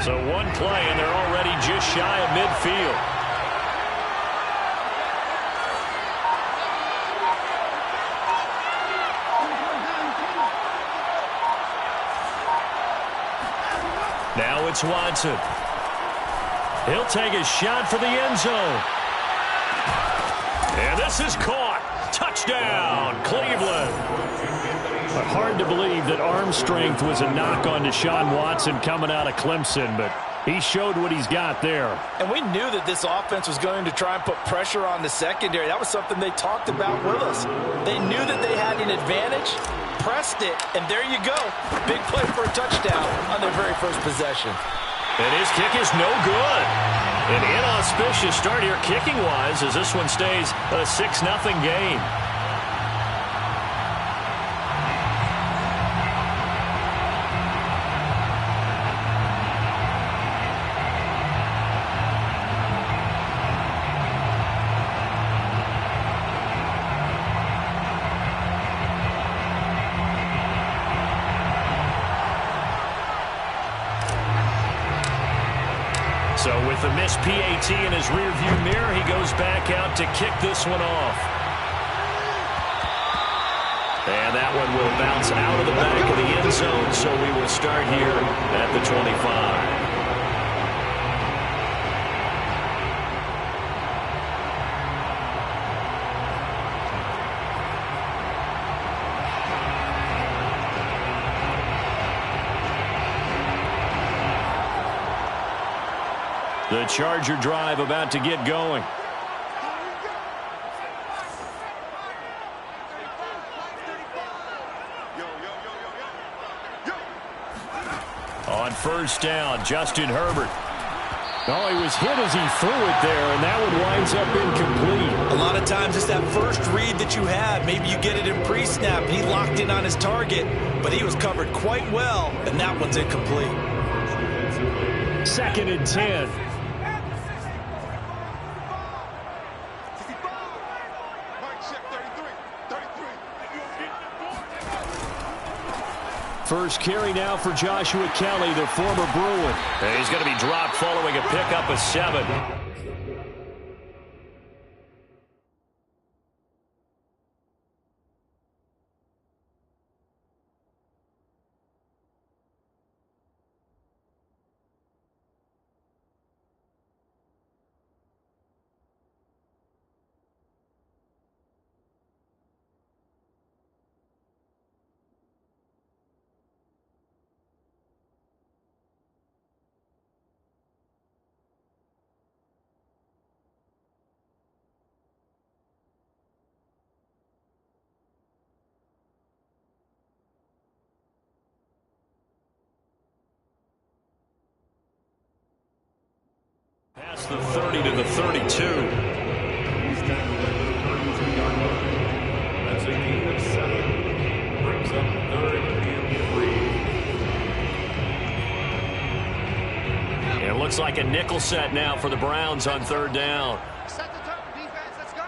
So one play, and they're already just shy of midfield. Now it's Watson. He'll take a shot for the end zone. And this is caught. Touchdown, Cleveland. But hard to believe that arm strength was a knock on Deshaun Watson coming out of Clemson, but he showed what he's got there. And we knew that this offense was going to try and put pressure on the secondary. That was something they talked about with us. They knew that they had an advantage, pressed it, and there you go. Big play for a touchdown on their very first possession. And his kick is no good. An inauspicious start here kicking-wise as this one stays a 6-0 game. So with the missed PAT in his rearview mirror, he goes back out to kick this one off. And that one will bounce out of the back of the end zone, so we will start here at the 25. The Charger drive about to get going. On first down, Justin Herbert. Oh, he was hit as he threw it there, and that one winds up incomplete. A lot of times it's that first read that you have. Maybe you get it in pre-snap. He locked in on his target, but he was covered quite well, and that one's incomplete. 2nd and 10. First carry now for Joshua Kelly, the former Bruin. And he's going to be dropped following a pickup of 7. Past the 30 to the 32. That's a gain of 7. Brings up 3rd and 3. It looks like a nickel set now for the Browns on 3rd down. Set the tone, defense. Let's go.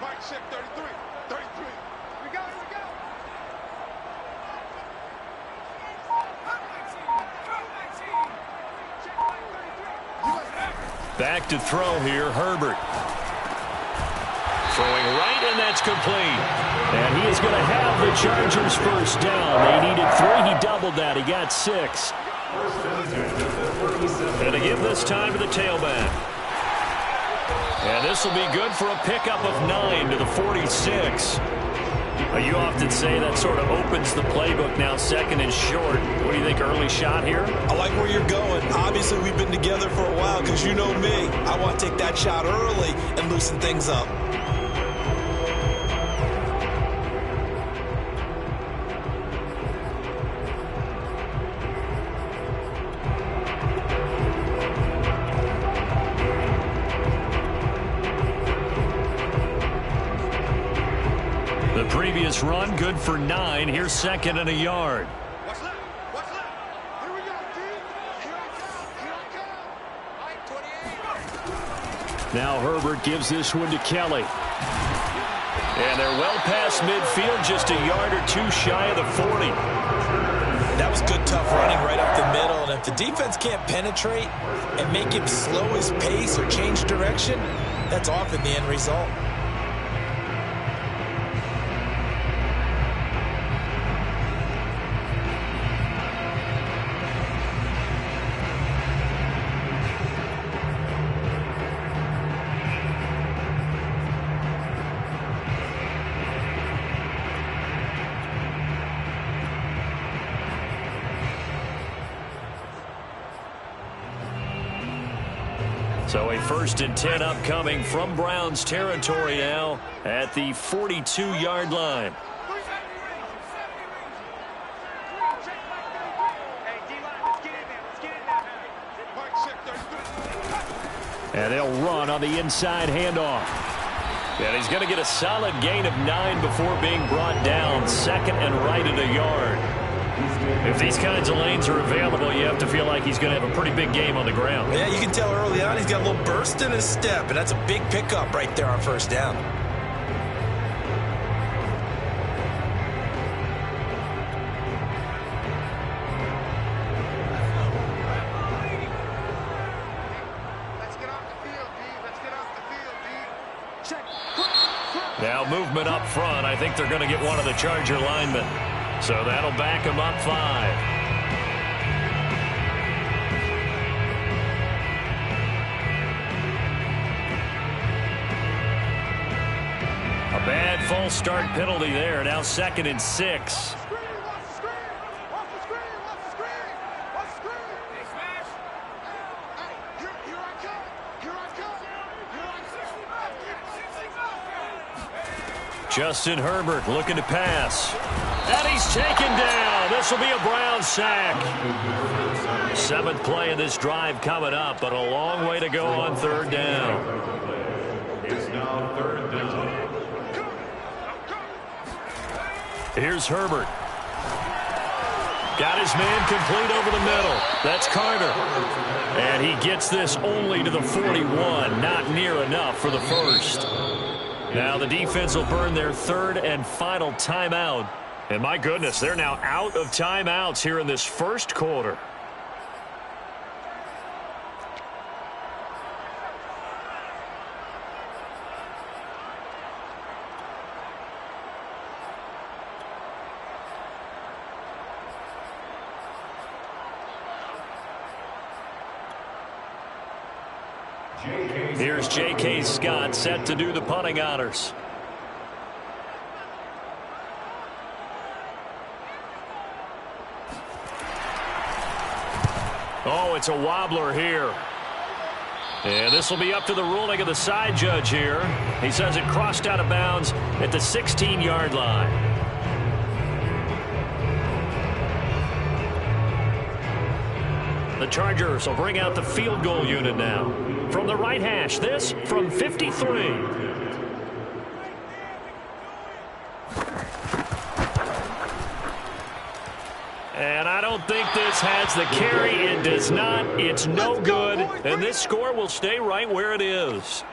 Right shift, 33. 33. We go. Back to throw here, Herbert. Throwing right, and that's complete. And he is going to have the Chargers first down. They needed 3. He doubled that. He got 6. And to give this time to the tailback. And this will be good for a pickup of 9 to the 46. You often say that sort of opens the playbook now, 2nd and short. What do you think, early shot here? I like where you're going. Obviously, we've been together for a while because you know me. I want to take that shot early and loosen things up. The previous run, good for 9. Here's 2nd and a yard. What's left? What's left? Here we go, team. Here I come. Right, 28. Now Herbert gives this one to Kelly. And they're well past midfield, just a yard or 2 shy of the 40. That was good, tough running right up the middle. And if the defense can't penetrate and make him slow his pace or change direction, that's often the end result. So a 1st and 10 upcoming from Browns territory now at the 42-yard line. And they'll run on the inside handoff. And he's going to get a solid gain of 9 before being brought down. 2nd and right at a yard. If these kinds of lanes are available, you have to feel like he's going to have a pretty big game on the ground. Yeah, you can tell early on he's got a little burst in his step, and that's a big pickup right there on 1st down. Let's get off the field, D. Let's get off the field, D. Check. Now movement up front. I think they're going to get one of the Charger linemen. So that'll back him up 5. A bad false start penalty there. Now 2nd and 6. Justin Herbert looking to pass. And he's taken down. This will be a Brown sack. 7th play of this drive coming up, but a long way to go on 3rd down. It's now 3rd down. Here's Herbert. Got his man complete over the middle. That's Carter. And he gets this only to the 41. Not near enough for the 1st. Now the defense will burn their 3rd and final timeout. And my goodness, they're now out of timeouts here in this 1st quarter. Here's J.K. Scott set to do the punting honors. Oh, it's a wobbler here. And this will be up to the ruling of the side judge here. He says it crossed out of bounds at the 16-yard line. The Chargers will bring out the field goal unit now. From the right hash, this from 53. And I don't think this has the carry. It does not. It's no good. And this score will stay right where it is.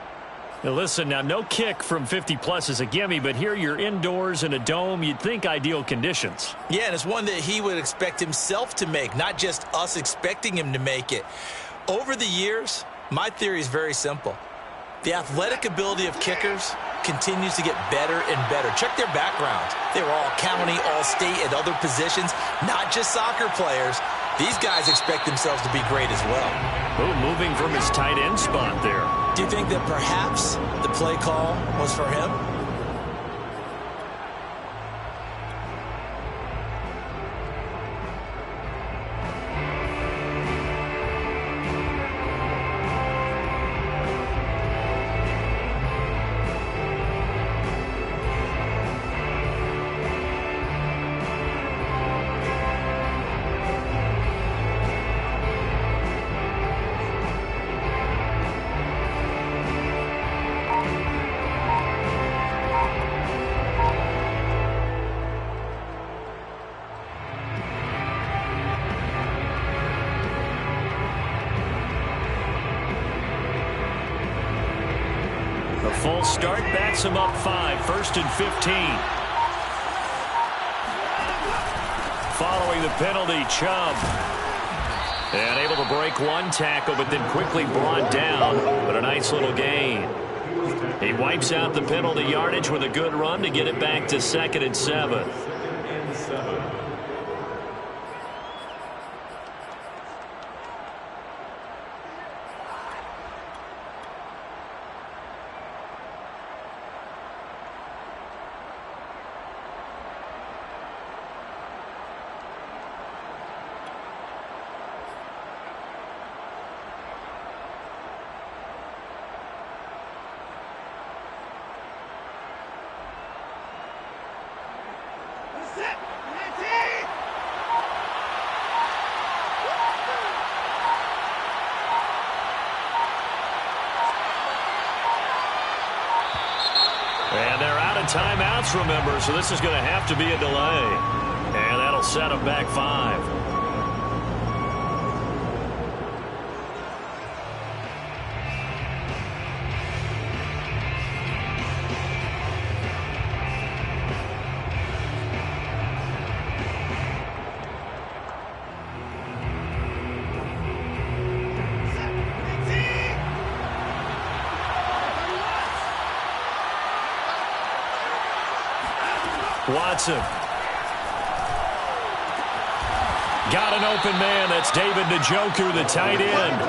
Now listen, now no kick from 50-plus is a gimme, but here you're indoors in a dome. You'd think ideal conditions. Yeah, and it's one that he would expect himself to make, not just us expecting him to make it. Over the years, my theory is very simple. The athletic ability of kickers continues to get better and better. Check their backgrounds. They were all county, all state, at other positions, not just soccer players. These guys expect themselves to be great as well. Oh, moving from his tight end spot there. Do you think that perhaps the play call was for him? Full start backs him up 5, 1st and 15. following the penalty, Chubb. And able to break one tackle, but then quickly brought down. But a nice little gain. He wipes out the penalty yardage with a good run to get it back to 2nd and 7. And they're out of timeouts, remember, so this is going to have to be a delay. And that'll set them back 5. Watson. Got an open man. That's David Njoku, the tight end.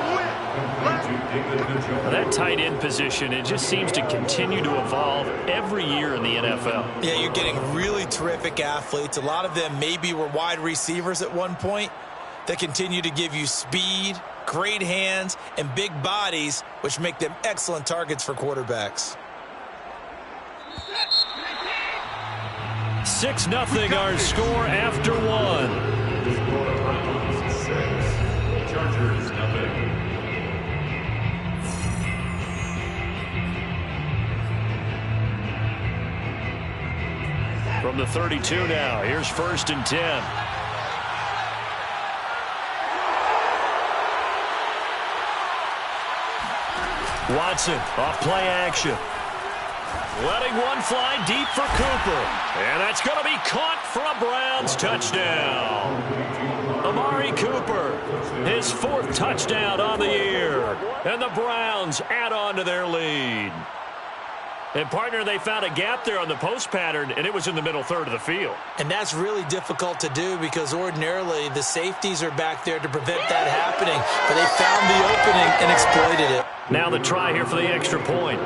That tight end position, it just seems to continue to evolve every year in the NFL. Yeah, you're getting really terrific athletes. A lot of them maybe were wide receivers at one point that continue to give you speed, great hands, and big bodies, which make them excellent targets for quarterbacks. 6-0 our score after 1. Chargers, nothing. From the 32 now, here's 1st and 10. Watson off play action. Letting one fly deep for Cooper. And that's going to be caught for a Browns touchdown. Amari Cooper, his 4th touchdown on the year. And the Browns add on to their lead. And, partner, they found a gap there on the post pattern, and it was in the middle third of the field. And that's really difficult to do because ordinarily the safeties are back there to prevent that happening. But they found the opening and exploited it. Now the try here for the extra point.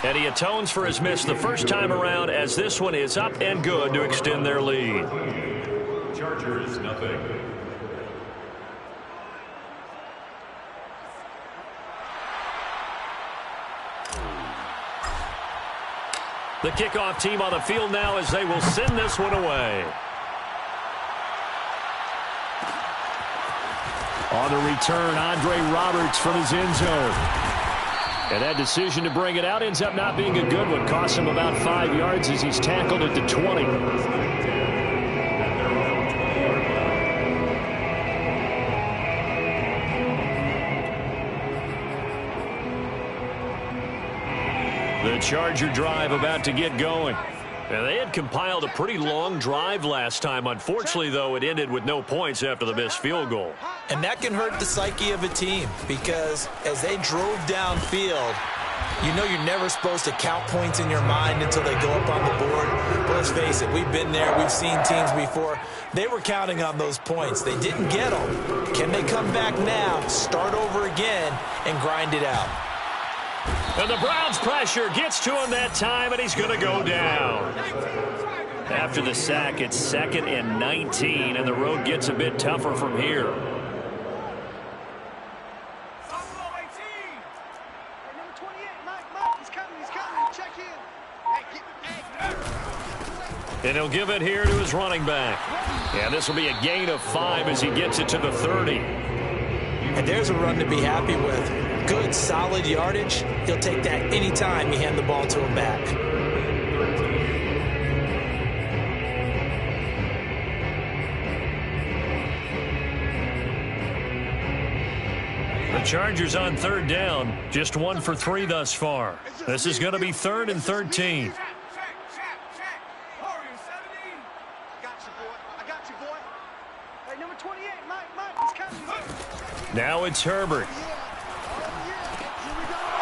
And he atones for his miss the first time around as this one is up and good to extend their lead. Chargers, nothing. The kickoff team on the field now as they will send this one away. On the return, Andre Roberts from his end zone. And that decision to bring it out ends up not being a good one. Costs him about 5 yards as he's tackled at the 20. The Charger drive about to get going. And they had compiled a pretty long drive last time. Unfortunately, though, it ended with no points after the missed field goal. And that can hurt the psyche of a team because as they drove downfield, you know you're never supposed to count points in your mind until they go up on the board. But let's face it, we've been there. We've seen teams before. They were counting on those points. They didn't get them. Can they come back now, start over again, and grind it out? And the Browns' pressure gets to him that time, and he's going to go down. After the sack, it's 2nd and 19, and the road gets a bit tougher from here. And he'll give it here to his running back. And this will be a gain of 5 as he gets it to the 30. And there's a run to be happy with. Good, solid yardage. He'll take that anytime you hand the ball to him back. Chargers on third down, just 1 for 3 thus far. This is going to be 3rd and 13. Now it's Herbert.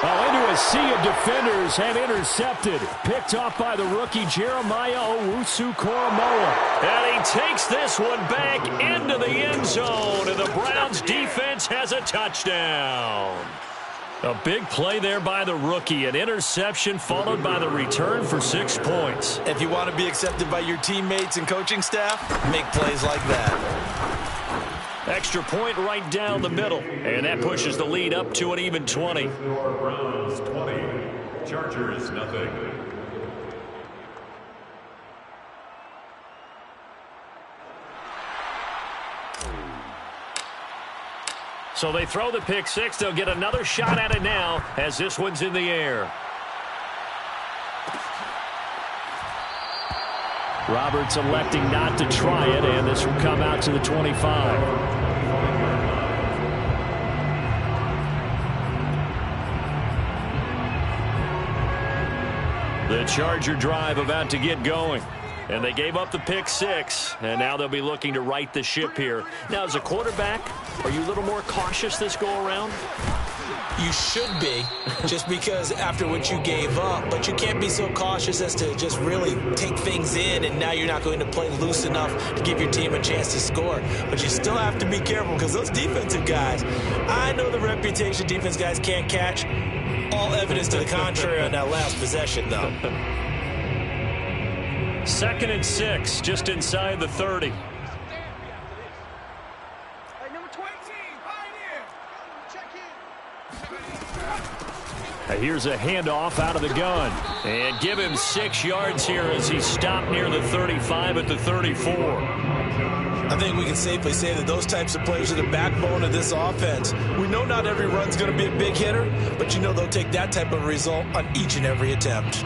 Oh, into a sea of defenders and intercepted. Picked off by the rookie Jeremiah Owusu-Koramoah. And he takes this one back into the end zone. And the Browns defense has a touchdown. A big play there by the rookie. An interception followed by the return for 6 points. If you want to be accepted by your teammates and coaching staff, make plays like that. Extra point right down the middle. And that pushes the lead up to an even 20. Browns 20, Chargers nothing. So they throw the pick six. They'll get another shot at it now as this one's in the air. Roberts electing not to try it, and this will come out to the 25. The Charger drive about to get going. And they gave up the pick six, and now they'll be looking to right the ship here. Now, as a quarterback, are you a little more cautious this go-around? You should be, just because after what you gave up. But you can't be so cautious as to just really take things in, and now you're not going to play loose enough to give your team a chance to score. But you still have to be careful because those defensive guys, I know the reputation defense guys can't catch. All evidence to the contrary on that last possession, though. 2nd and 6, just inside the 30. Here's a handoff out of the gun. And give him 6 yards here as he stopped near the 35 at the 34. I think we can safely say that those types of players are the backbone of this offense. We know not every run's going to be a big hitter, but you know they'll take that type of result on each and every attempt.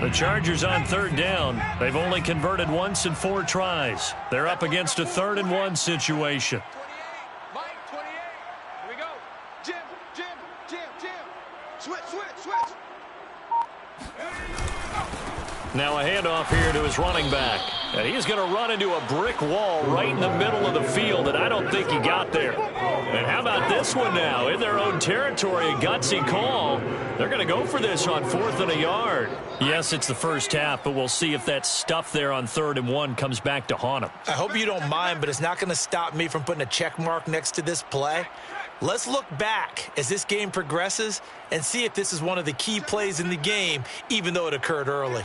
The Chargers on third down. They've only converted once in 4 tries. They're up against a 3rd and 1 situation. 28. Mike, 28. Here we go. Jim. Switch. Now a handoff here to his running back. And he's going to run into a brick wall right in the middle of the field, and I don't think he got there. And how about this one now? In their own territory, a gutsy call. They're going to go for this on 4th and a yard. Yes, it's the first half, but we'll see if that stuff there on 3rd and 1 comes back to haunt him. I hope you don't mind, but it's not going to stop me from putting a check mark next to this play. Let's look back as this game progresses and see if this is one of the key plays in the game, even though it occurred early.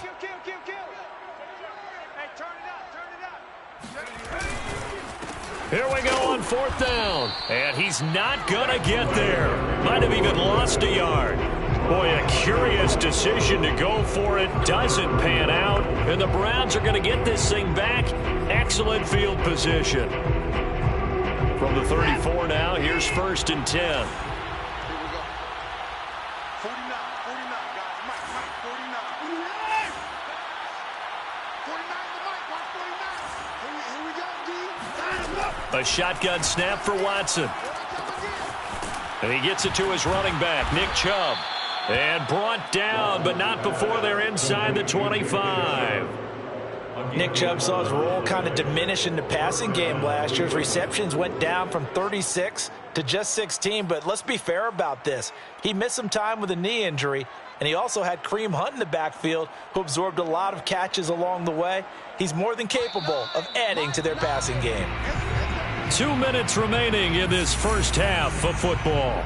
Here we go on 4th down. And he's not going to get there. Might have even lost a yard. Boy, a curious decision to go for it. Doesn't pan out. And the Browns are going to get this thing back. Excellent field position. From the 34 now, here's 1st and 10. Here we go. 49, guys. Mike, 49. 49 the Mike, watch 49. Here we go, D. A shotgun snap for Watson. And he gets it to his running back, Nick Chubb. And brought down, but not before they're inside the 25. Nick Chubb saw his role kind of diminish in the passing game last year. His receptions went down from 36 to just 16, but let's be fair about this. He missed some time with a knee injury, and he also had Kareem Hunt in the backfield, who absorbed a lot of catches along the way. He's more than capable of adding to their passing game. 2 minutes remaining in this first half of football.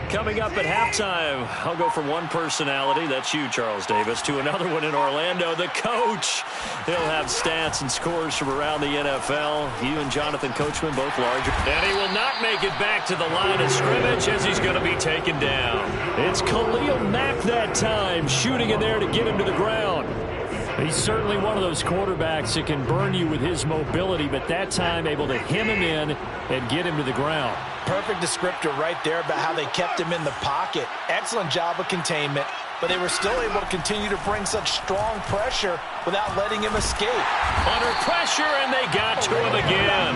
Coming up at halftime, I'll go from one personality, that's you, Charles Davis, to another one in Orlando, the coach. He'll have stats and scores from around the NFL. You and Jonathan Coachman, both larger. And he will not make it back to the line of scrimmage as he's going to be taken down. It's Khalil Mack that time, shooting in there to get him to the ground. He's certainly one of those quarterbacks that can burn you with his mobility, but that time able to hem him in and get him to the ground. Perfect descriptor right there about how they kept him in the pocket. Excellent job of containment, but they were still able to continue to bring such strong pressure without letting him escape. Under pressure, and they got to him again.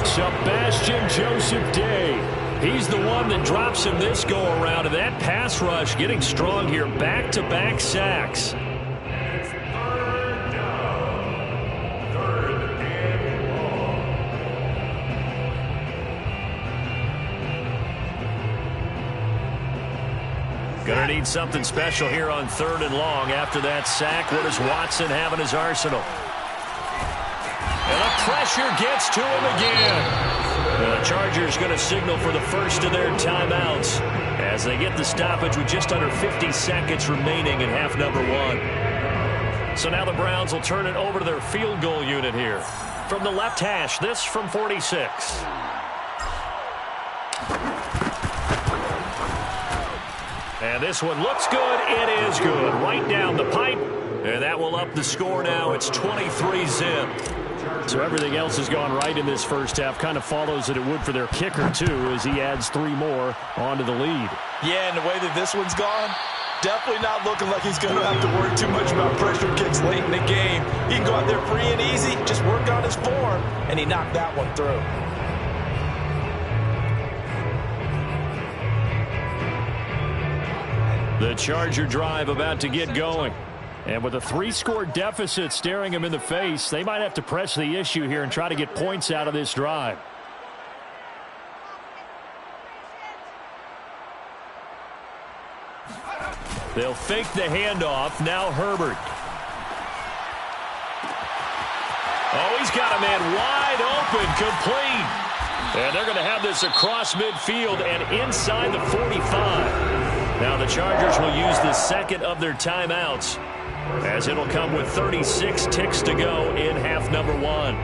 Sebastian Joseph Day. He's the one that drops him this go-around, and that pass rush getting strong here. Back-to-back sacks. Gonna need something special here on 3rd and long. After that sack, what does Watson have in his arsenal? And the pressure gets to him again. The Chargers going to signal for the first of their timeouts as they get the stoppage with just under 50 seconds remaining in half number 1. So now the Browns will turn it over to their field goal unit here. From the left hash, this from 46. And this one looks good. It is good. Right down the pipe. And that will up the score now. It's 23-zip. So everything else has gone right in this first half. Kind of follows that it would for their kicker, too, as he adds 3 more onto the lead. Yeah, and the way that this one's gone, definitely not looking like he's going to have to worry too much about pressure kicks late in the game. He can go out there free and easy, just work on his form, and he knocked that one through. The Charger drive about to get going. And with a 3-score deficit staring him in the face, they might have to press the issue here and try to get points out of this drive. They'll fake the handoff. Now Herbert. Oh, he's got a man wide open, complete. And they're going to have this across midfield and inside the 45. Now the Chargers will use the second of their timeouts, as it'll come with 36 ticks to go in half number 1.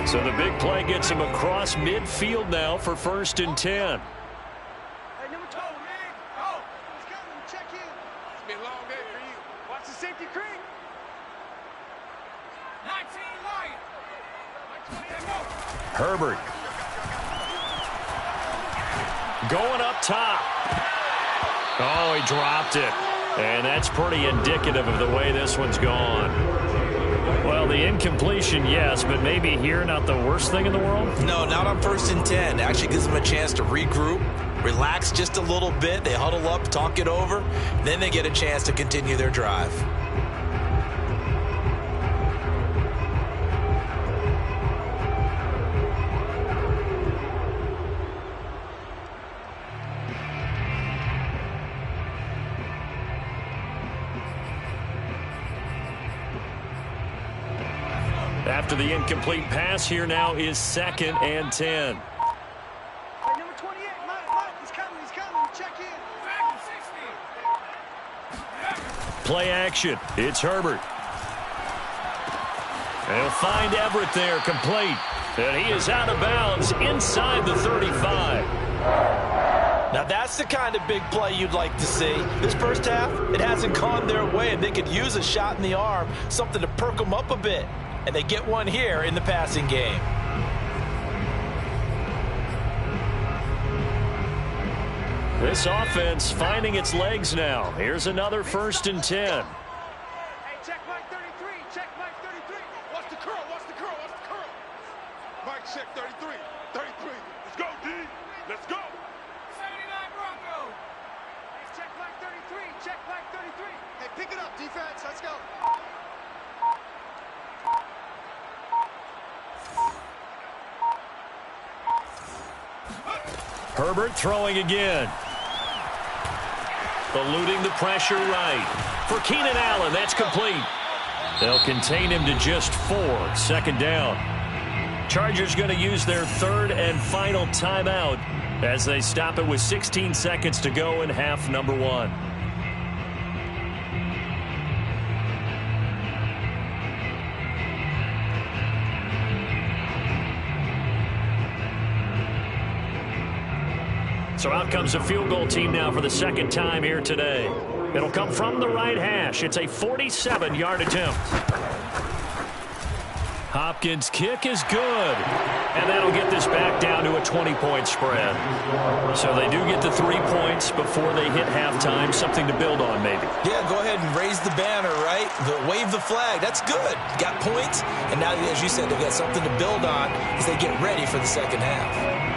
So the big play gets him across midfield now for 1st and 10. Hey, number 12, man. Oh, he's coming. Check in. It's been a long day for you. Watch the safety creek. 19 Lion. Herbert. Going up top. Oh, he dropped it. And that's pretty indicative of the way this one's gone. Well, the incompletion, yes, but maybe here not the worst thing in the world? No, not on 1st and 10. Actually gives them a chance to regroup, relax just a little bit. They huddle up, talk it over. Then they get a chance to continue their drive. After the incomplete pass, here now is 2nd and 10. Hey, number 28, Mike, he's coming. Check in. 60. Play action. It's Herbert. They'll find Everett there, complete. And he is out of bounds inside the 35. Now that's the kind of big play you'd like to see. This first half, it hasn't gone their way, and they could use a shot in the arm, something to perk them up a bit. And they get one here in the passing game. This offense finding its legs now. Here's another 1st and 10. Hey, check Mike 33. Check Mike 33. Watch the curl. Mike, check 33. 33. Let's go, D. Let's go. 79 Broncos. Hey, check Mike 33. Check Mike 33. Hey, pick it up, defense. Let's go. Herbert throwing again. Eluding the pressure right. For Keenan Allen, that's complete. They'll contain him to just 4. 2nd down. Chargers going to use their third and final timeout as they stop it with 16 seconds to go in half number 1. So out comes a field goal team now for the second time here today. It'll come from the right hash. It's a 47-yard attempt. Hopkins' kick is good. And that'll get this back down to a 20-point spread. So they do get the 3 points before they hit halftime. Something to build on, maybe. Yeah, go ahead and raise the banner, right? Wave the flag. That's good. Got points. And now, as you said, they've got something to build on as they get ready for the second half.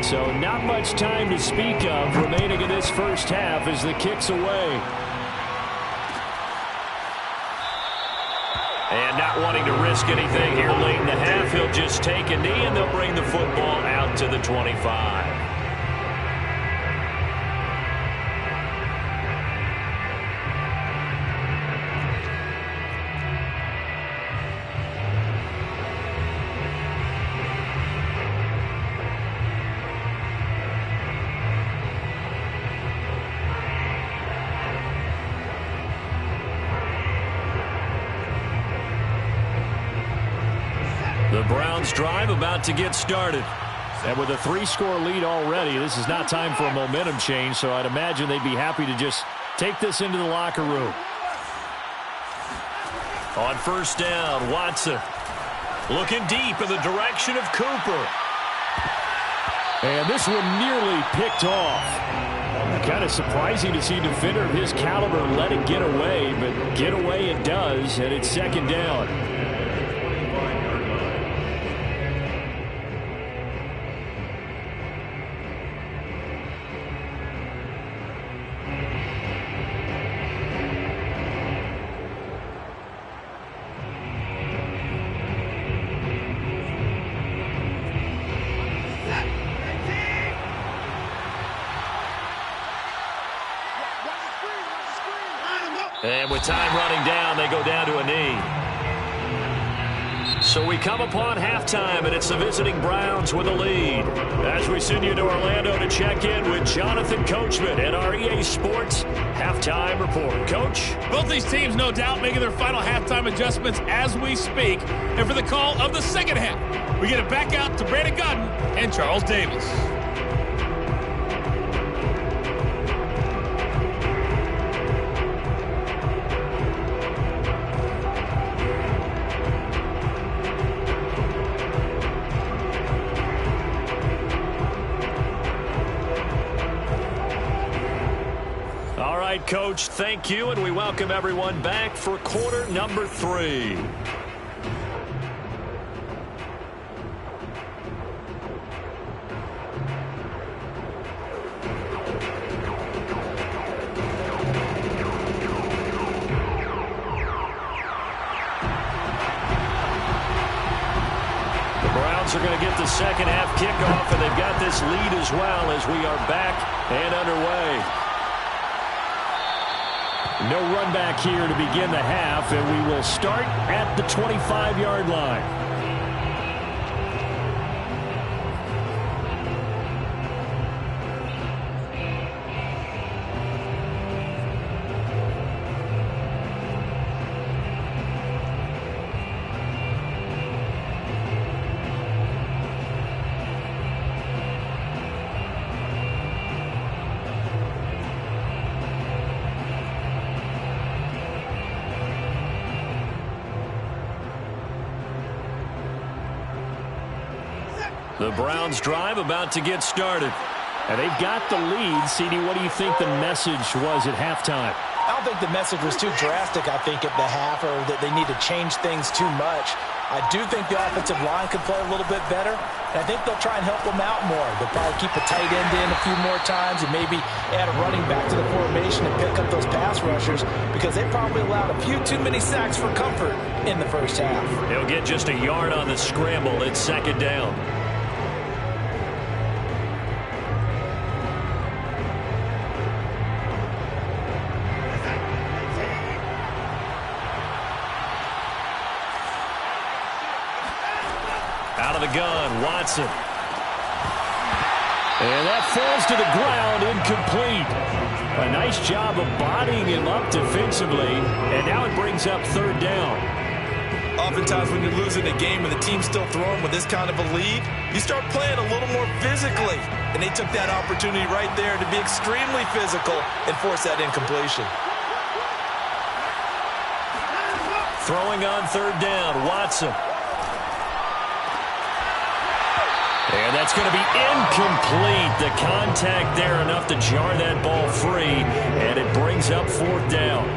So not much time to speak of remaining in this first half as the kick's away. And not wanting to risk anything here late in the half, he'll just take a knee and they'll bring the football out to the 25. The Browns drive about to get started. And with a 3-score lead already, this is not time for a momentum change, so I'd imagine they'd be happy to just take this into the locker room. On first down, Watson looking deep in the direction of Cooper. And this one nearly picked off. Kind of surprising to see a defender of his caliber let it get away, but get away it does, and it's second down. And with time running down, they go down to a knee. So we come upon halftime, and it's the visiting Browns with a lead. As we send you to Orlando to check in with Jonathan Coachman at our EA Sports Halftime Report. Coach? Both these teams, no doubt, making their final halftime adjustments as we speak. And for the call of the second half, we get it back out to Brandon Godden and Charles Davis. Coach, thank you, and we welcome everyone back for quarter number 3. The Browns are going to get the second half kickoff, and they've got this lead as well as we are back and underway. No run back here to begin the half, and we will start at the 25-yard line. The Browns drive about to get started. And they've got the lead. CD, what do you think the message was at halftime? I don't think the message was too drastic, I think, at the half, or that they need to change things too much. I do think the offensive line could play a little bit better, and I think they'll try and help them out more. They'll probably keep a tight end in a few more times and maybe add a running back to the formation and pick up those pass rushers, because they probably allowed a few too many sacks for comfort in the first half. They'll get just a yard on the scramble. It's second down. Out of the gun, Watson. And that falls to the ground, incomplete. A nice job of bodying him up defensively, and now it brings up third down. Oftentimes when you're losing a game and the team's still throwing with this kind of a lead, you start playing a little more physically. And they took that opportunity right there to be extremely physical and force that incompletion. Throwing on third down, Watson. And that's going to be incomplete. The contact there enough to jar that ball free, and it brings up fourth down.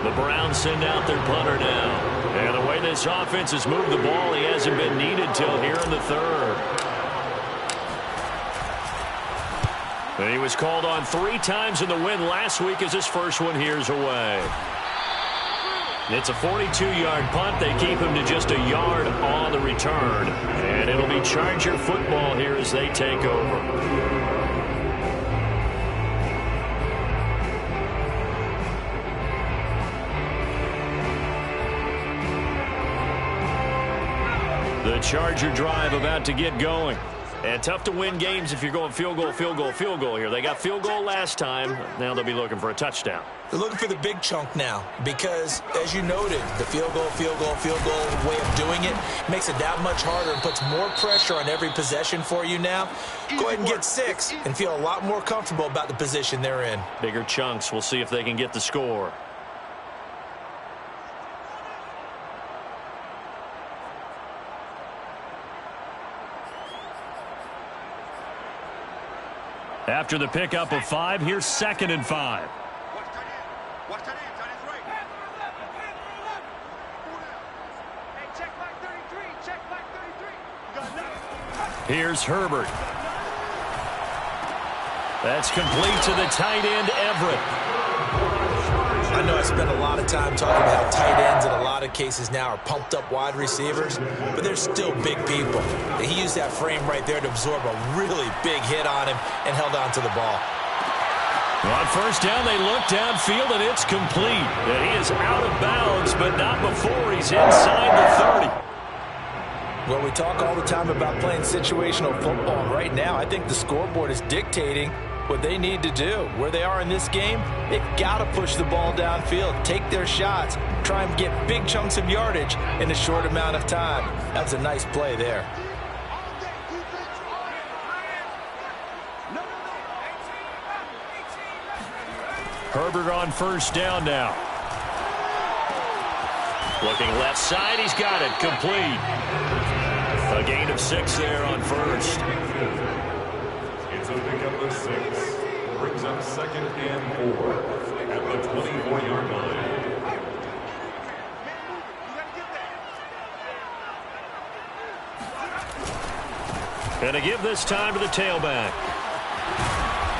The Browns send out their punter now. And the way this offense has moved the ball, he hasn't been needed till here in the third. And he was called on 3 times in the win last week as his first one here's away. It's a 42-yard punt. They keep him to just a yard on the return. And it'll be Charger football here as they take over. The Charger drive about to get going. And tough to win games if you're going field goal, field goal, field goal here. They got field goal last time. Now they'll be looking for a touchdown. They're looking for the big chunk now because, as you noted, the field goal way of doing it makes it that much harder and puts more pressure on every possession for you now. Go ahead and get 6 and feel a lot more comfortable about the position they're in. Bigger chunks. We'll see if they can get the score. After the pickup of 5, here's 2nd and 5. Watch that end. On his right. Hey, check back 33. Check back 33. You got nothing. Here's Herbert. That's complete to the tight end, Everett. I know I spend a lot of time talking about how tight ends in a lot of cases now are pumped up wide receivers, but they're still big people. He used that frame right there to absorb a really big hit on him and held on to the ball. On first down, they look downfield, and it's complete. And he is out of bounds, but not before he's inside the 30. Well, we talk all the time about playing situational football, and right now I think the scoreboard is dictating what they need to do. Where they are in this game, they've got to push the ball downfield, take their shots, try and get big chunks of yardage in a short amount of time. That was a nice play there. Herbert on first down now. Looking left side, he's got it, complete. A gain of 6 there on first. It's a pickup of 6. Brings up 2nd and 4 at the 24-yard line. And to give this time to the tailback.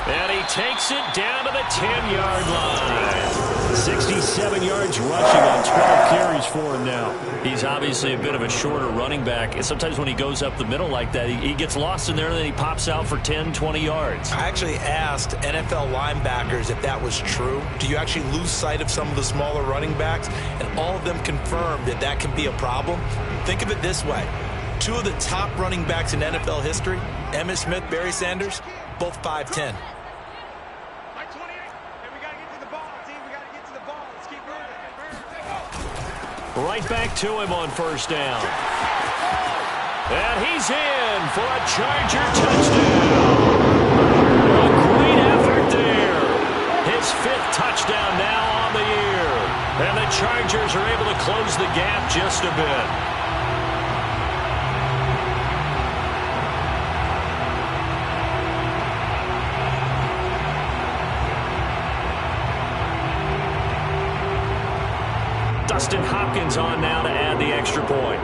And he takes it down to the 10-yard line. 67 yards rushing on 12 carries for him now. He's obviously a bit of a shorter running back. And sometimes when he goes up the middle like that, he gets lost in there and then he pops out for 10, 20 yards. I actually asked NFL linebackers if that was true. Do you actually lose sight of some of the smaller running backs? And all of them confirmed that that can be a problem. Think of it this way. 2 of the top running backs in NFL history, Emmitt Smith, Barry Sanders, both 5'10". Right back to him on first down. And he's in for a Charger touchdown. A great effort there. His 5th touchdown now on the year. And the Chargers are able to close the gap just a bit. Dustin Hopkins on now to add the extra point.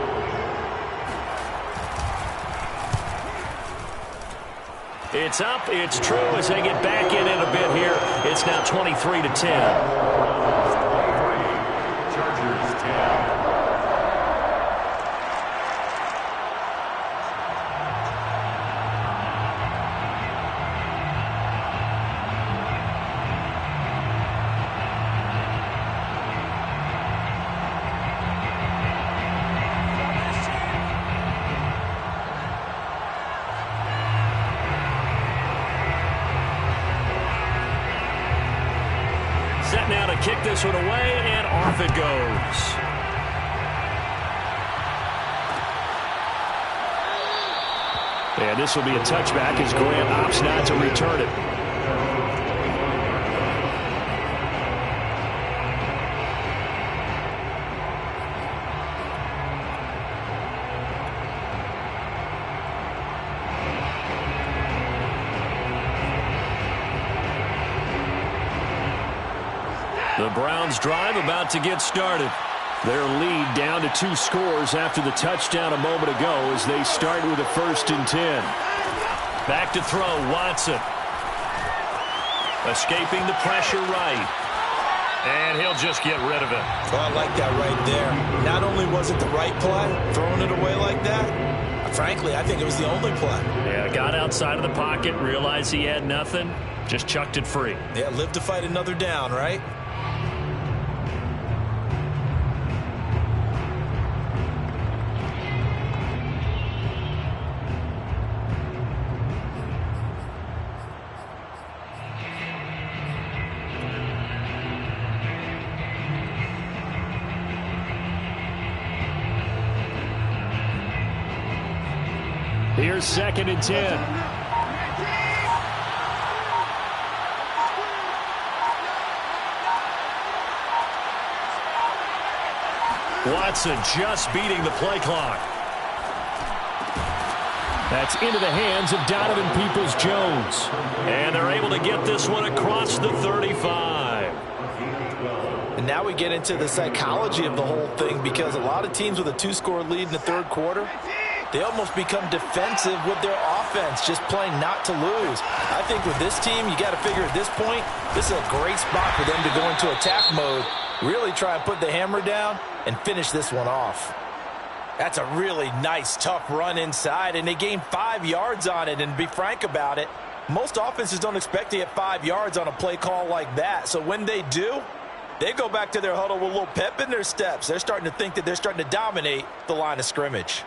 It's up, it's true as they get back in it a bit here. It's now 23-10. Chargers 10. to kick this one away, and off it goes. And this will be a touchback as Grant opts not to return it. The Browns drive about to get started. Their lead down to 2 scores after the touchdown a moment ago as they start with a 1st and 10. Back to throw, Watson. Escaping the pressure right. And he'll just get rid of it. Well, I like that right there. Not only was it the right play, throwing it away like that, frankly, I think it was the only play. Yeah, got outside of the pocket, realized he had nothing, just chucked it free. Yeah, live to fight another down, right? Here's 2nd and 10. Watson just beating the play clock. That's into the hands of Donovan Peoples-Jones. And they're able to get this one across the 35. And now we get into the psychology of the whole thing, because a lot of teams with a 2-score lead in the 3rd quarter, they almost become defensive with their offense, just playing not to lose. I think with this team, you got to figure at this point, this is a great spot for them to go into attack mode, really try and put the hammer down and finish this one off. That's a really nice, tough run inside, and they gained 5 yards on it. And to be frank about it, most offenses don't expect to get 5 yards on a play call like that. So when they do, they go back to their huddle with a little pep in their steps. They're starting to think that they're starting to dominate the line of scrimmage.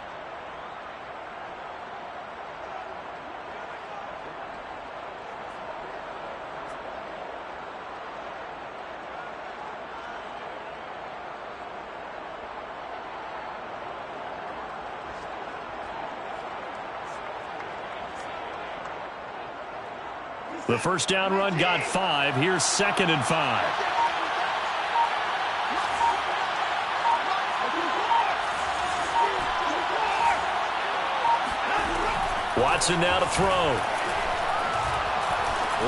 The 1st down run got 5. Here's 2nd and 5. Watson now to throw.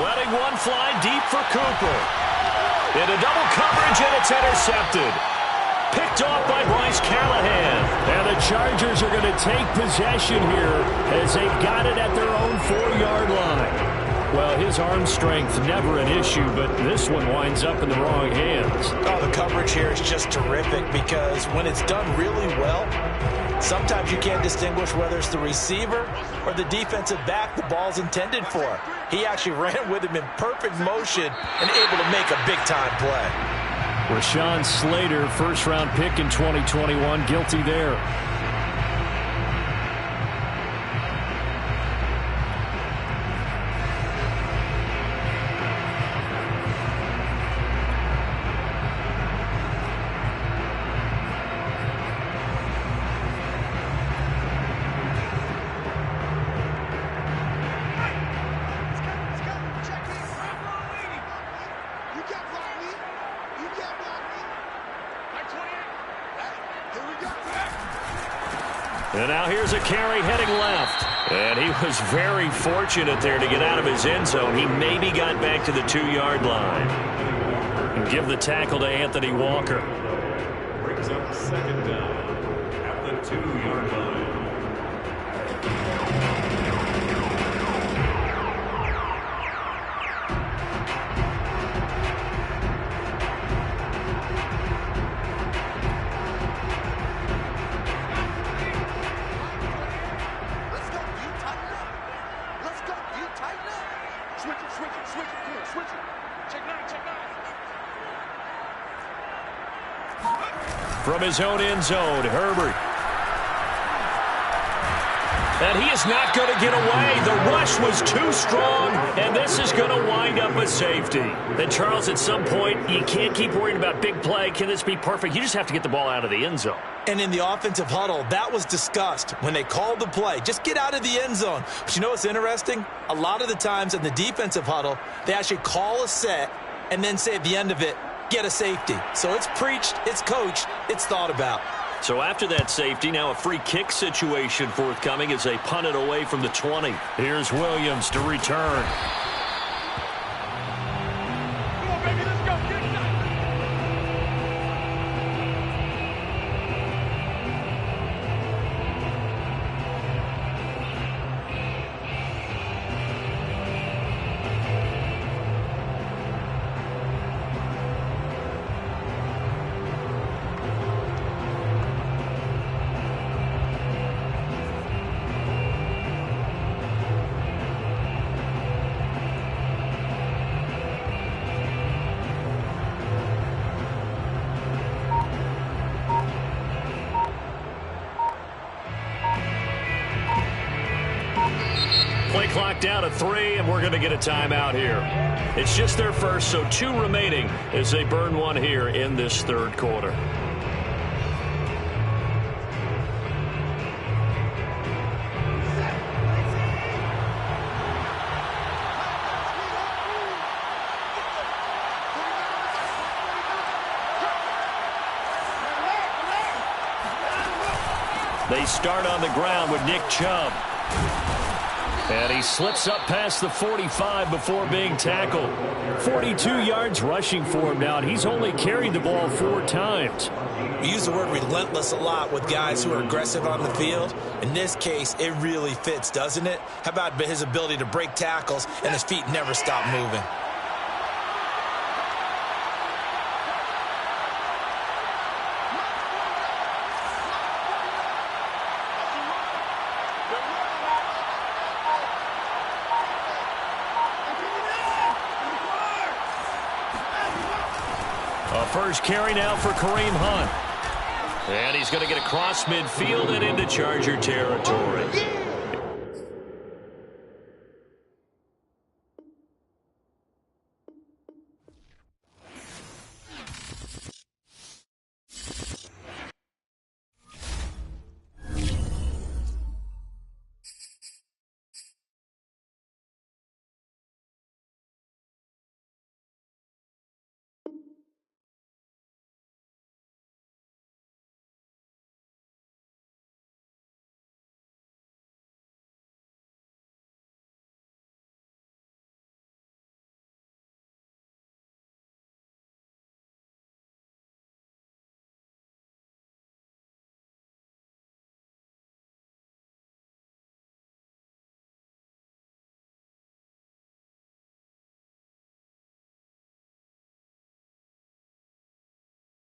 Letting one fly deep for Cooper. Into double coverage, and it's intercepted. Picked off by Bryce Callahan. And the Chargers are going to take possession here as they've got it at their own 4-yard line. Well, his arm strength never an issue, but this one winds up in the wrong hands. Oh, the coverage here is just terrific, because when it's done really well, sometimes you can't distinguish whether it's the receiver or the defensive back the ball's intended for. He actually ran with him in perfect motion and able to make a big-time play. Rashawn Slater, 1st-round pick in 2021, guilty there. And now here's a carry heading left. And he was very fortunate there to get out of his end zone. He maybe got back to the 2-yard line. And give the tackle to Anthony Walker. Brings up 2nd down at the 2-yard line. From his own end zone, Herbert. And he is not going to get away. The rush was too strong, and this is going to wind up a safety. And, Charles, at some point, you can't keep worrying about big play. Can this be perfect? You just have to get the ball out of the end zone. And in the offensive huddle, that was discussed when they called the play. Just get out of the end zone. But you know what's interesting? A lot of the times in the defensive huddle, they actually call a set and then say at the end of it, get a safety. So it's preached, it's coached, it's thought about. So after that safety, now a free kick situation forthcoming as they punt it away from the 20. Here's Williams to return. Come on, baby, let's go. Get it done. Play clock down to 3, and we're going to get a timeout here. It's just their first, so 2 remaining as they burn one here in this third quarter. They start on the ground with Nick Chubb. And he slips up past the 45 before being tackled. 42 yards rushing for him now, and he's only carried the ball 4 times. We use the word relentless a lot with guys who are aggressive on the field. In this case, it really fits, doesn't it? How about his ability to break tackles and his feet never stop moving? First carry now for Kareem Hunt. And he's going to get across midfield and into Charger territory.